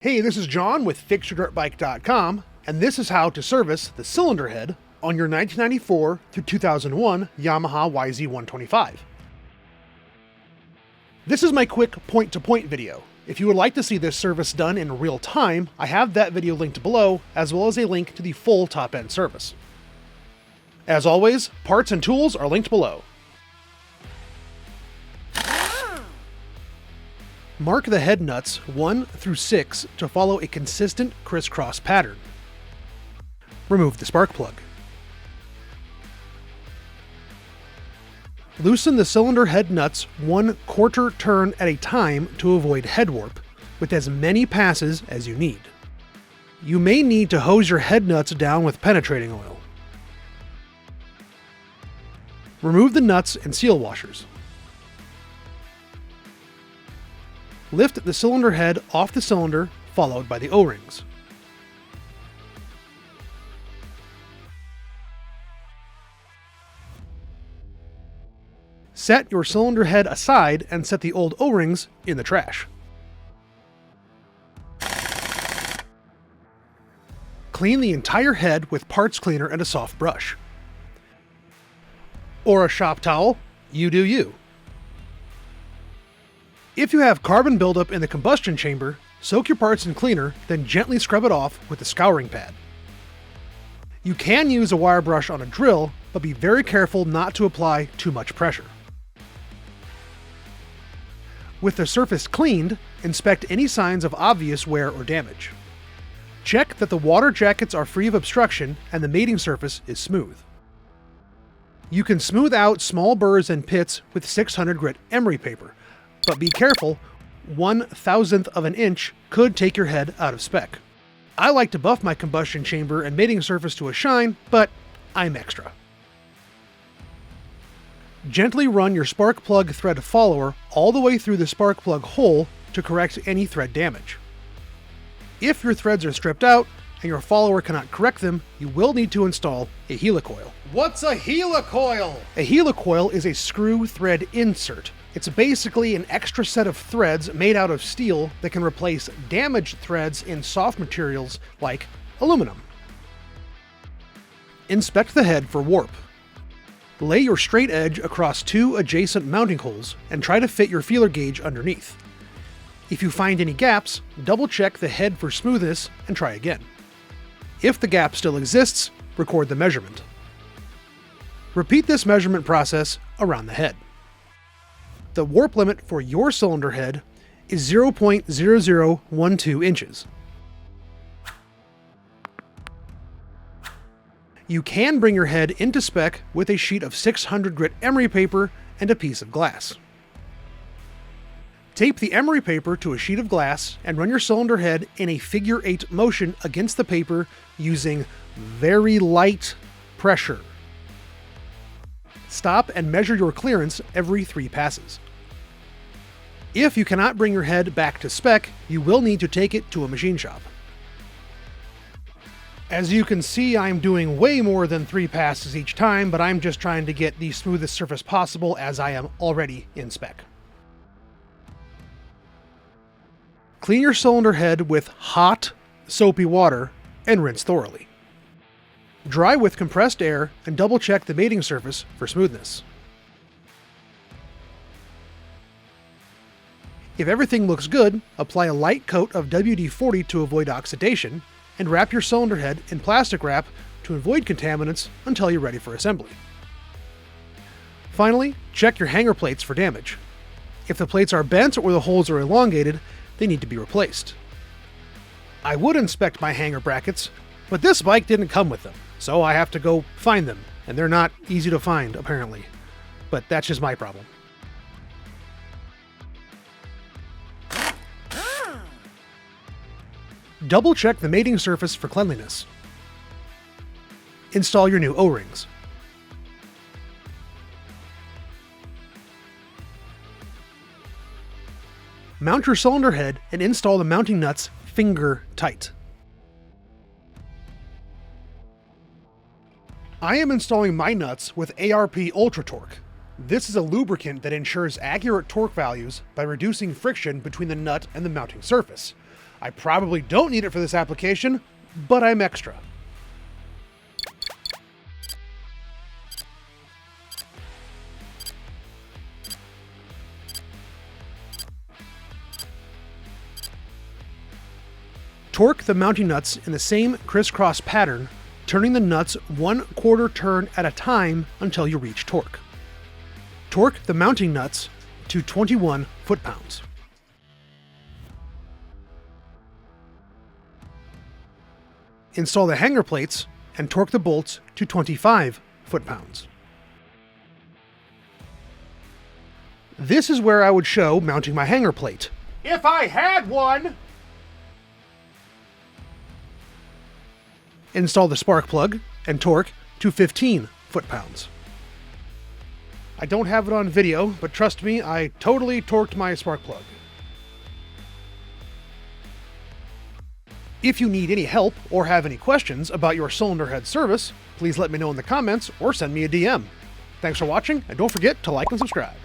Hey, this is John with FixYourDirtBike.com, and this is how to service the cylinder head on your 1994 through 2001 Yamaha YZ125. This is my quick point-to-point video. If you would like to see this service done in real time, I have that video linked below, as well as a link to the full top-end service. As always, parts and tools are linked below. Mark the head nuts 1 through 6 to follow a consistent crisscross pattern. Remove the spark plug. Loosen the cylinder head nuts 1/4 turn at a time to avoid head warp, with as many passes as you need. You may need to hose your head nuts down with penetrating oil. Remove the nuts and seal washers. Lift the cylinder head off the cylinder, followed by the O-rings. Set your cylinder head aside and set the old O-rings in the trash. Clean the entire head with parts cleaner and a soft brush. Or a shop towel, you do you. If you have carbon buildup in the combustion chamber, soak your parts in cleaner, then gently scrub it off with a scouring pad. You can use a wire brush on a drill, but be very careful not to apply too much pressure. With the surface cleaned, inspect any signs of obvious wear or damage. Check that the water jackets are free of obstruction and the mating surface is smooth. You can smooth out small burrs and pits with 600 grit emery paper, but be careful, 1/1000th of an inch could take your head out of spec. I like to buff my combustion chamber and mating surface to a shine, but I'm extra. Gently run your spark plug thread follower all the way through the spark plug hole to correct any thread damage. If your threads are stripped out and your follower cannot correct them, you will need to install a helicoil. What's a helicoil? A helicoil is a screw thread insert. It's basically an extra set of threads made out of steel that can replace damaged threads in soft materials like aluminum. Inspect the head for warp. Lay your straight edge across 2 adjacent mounting holes and try to fit your feeler gauge underneath. If you find any gaps, double check the head for smoothness and try again. If the gap still exists, record the measurement. Repeat this measurement process around the head. The warp limit for your cylinder head is 0.0012 inches. You can bring your head into spec with a sheet of 600 grit emery paper and a piece of glass. Tape the emery paper to a sheet of glass and run your cylinder head in a figure 8 motion against the paper using very light pressure. Stop and measure your clearance every 3 passes. If you cannot bring your head back to spec, you will need to take it to a machine shop. As you can see, I'm doing way more than 3 passes each time, but I'm just trying to get the smoothest surface possible as I am already in spec. Clean your cylinder head with hot, soapy water and rinse thoroughly. Dry with compressed air and double check the mating surface for smoothness. If everything looks good, apply a light coat of WD-40 to avoid oxidation, and wrap your cylinder head in plastic wrap to avoid contaminants until you're ready for assembly. Finally, check your hanger plates for damage. If the plates are bent or the holes are elongated, they need to be replaced. I would inspect my hanger brackets, but this bike didn't come with them, so I have to go find them, and they're not easy to find, apparently. But that's just my problem. Double check the mating surface for cleanliness. Install your new O-rings. Mount your cylinder head and install the mounting nuts finger tight. I am installing my nuts with ARP Ultra Torque. This is a lubricant that ensures accurate torque values by reducing friction between the nut and the mounting surface. I probably don't need it for this application, but I'm extra. Torque the mounting nuts in the same crisscross pattern, turning the nuts 1/4 turn at a time until you reach torque. Torque the mounting nuts to 21 foot-pounds. Install the hanger plates and torque the bolts to 25 foot-pounds. This is where I would show mounting my hanger plate. If I had one! Install the spark plug and torque to 15 foot-pounds. I don't have it on video, but trust me, I totally torqued my spark plug. If you need any help or have any questions about your cylinder head service, please let me know in the comments or send me a DM. Thanks for watching, and don't forget to like and subscribe.